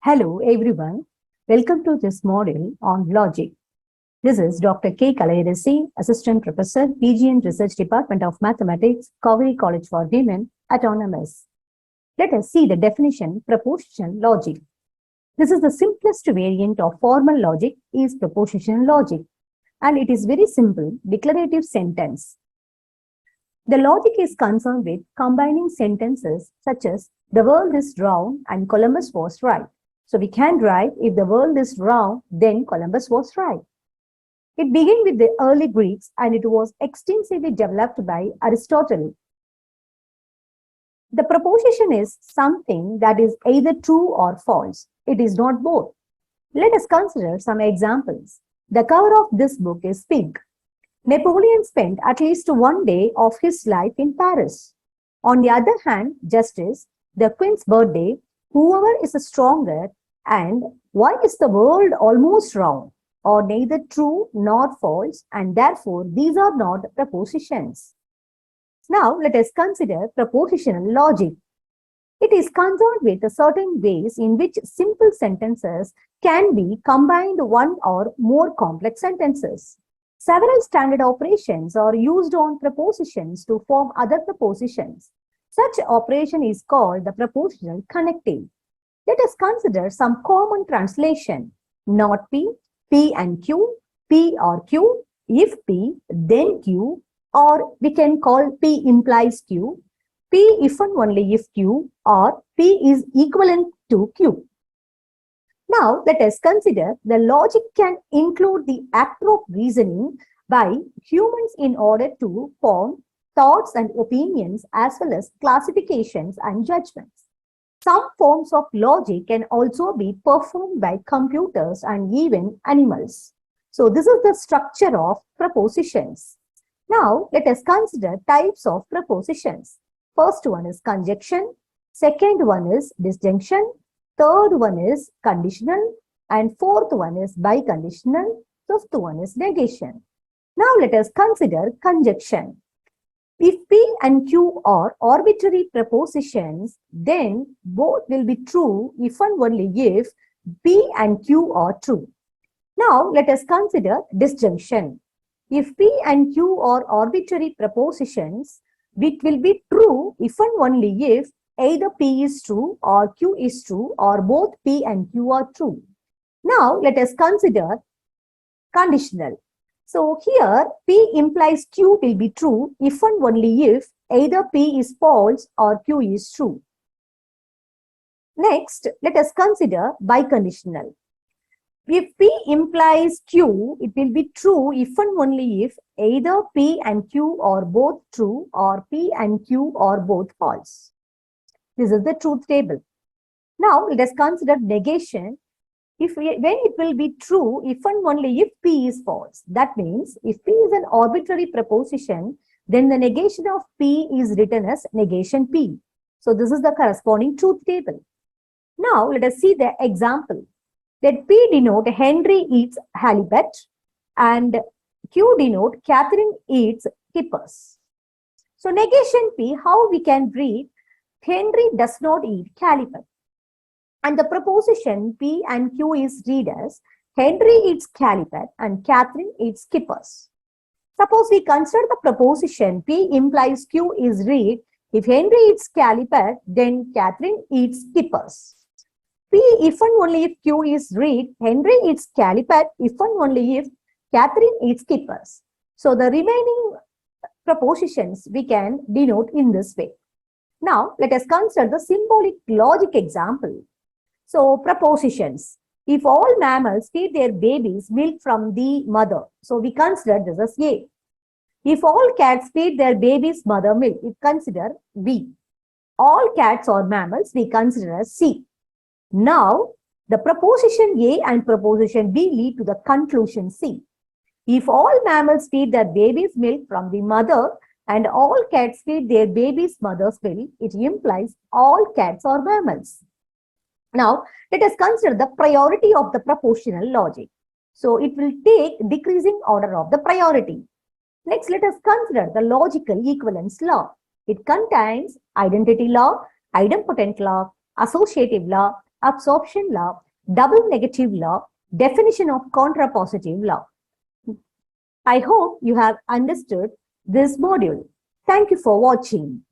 Hello everyone, welcome to this module on logic. This is Dr. K. Kalaiarasi, Assistant Professor, PG and Research Department of Mathematics, Kaveri College for Women, Autonomous. Let us see the definition, propositional logic. This is the simplest variant of formal logic is propositional logic, and it is very simple, declarative sentence. The logic is concerned with combining sentences such as the world is round and Columbus was right. So we can write, if the world is round, then Columbus was right. It began with the early Greeks and it was extensively developed by Aristotle. The proposition is something that is either true or false. It is not both. Let us consider some examples. The cover of this book is pink. Napoleon spent at least one day of his life in Paris. On the other hand, justice, the Queen's birthday, whoever is stronger, and why is the world almost round, are neither true nor false, and therefore these are not propositions. Now let us consider propositional logic. It is concerned with certain ways in which simple sentences can be combined one or more complex sentences. Several standard operations are used on propositions to form other propositions. Such operation is called the propositional connective. Let us consider some common translation. Not P, P and Q, P or Q, if P, then Q, or we can call P implies Q, P if and only if Q, or P is equivalent to Q. Now, let us consider the logic can include the act of reasoning by humans in order to form thoughts and opinions as well as classifications and judgments. Some forms of logic can also be performed by computers and even animals. So, this is the structure of propositions. Now, let us consider types of propositions. First one is conjunction, second one is disjunction, third one is conditional, and fourth one is biconditional, fifth one is negation. Now let us consider conjunction. If P and Q are arbitrary propositions, then both will be true if and only if P and Q are true. Now let us consider disjunction. If P and Q are arbitrary propositions, it will be true if and only if either P is true or Q is true or both P and Q are true. Now let us consider conditional. So here P implies Q will be true if and only if either P is false or Q is true. Next, let us consider biconditional. If P implies Q, it will be true if and only if either P and Q are both true or P and Q are both false. This is the truth table. Now, let us consider negation. When it will be true if and only if P is false. That means if P is an arbitrary proposition, then the negation of P is written as negation P. So, this is the corresponding truth table. Now, let us see the example. Let P denote Henry eats halibut and Q denote Catherine eats kippers. So, negation P, how we can read Henry does not eat halibut. And the proposition P and Q is read as Henry eats halibut and Catherine eats kippers. Suppose we consider the proposition P implies Q is read if Henry eats halibut, then Catherine eats kippers. P if and only if Q is read Henry eats halibut if and only if Catherine eats kippers. So the remaining propositions we can denote in this way. Now let us consider the symbolic logic example. So, propositions. If all mammals feed their babies milk from the mother, so we consider this as A. If all cats feed their babies mother milk, we consider B. All cats are mammals, we consider as C. Now, the proposition A and proposition B lead to the conclusion C. If all mammals feed their babies milk from the mother and all cats feed their babies mother's milk, it implies all cats are mammals. Now, let us consider the priority of the propositional logic. So, it will take decreasing order of the priority. Next, let us consider the logical equivalence law. It contains identity law, idempotent law, associative law, absorption law, double negative law, definition of contrapositive law. I hope you have understood this module. Thank you for watching.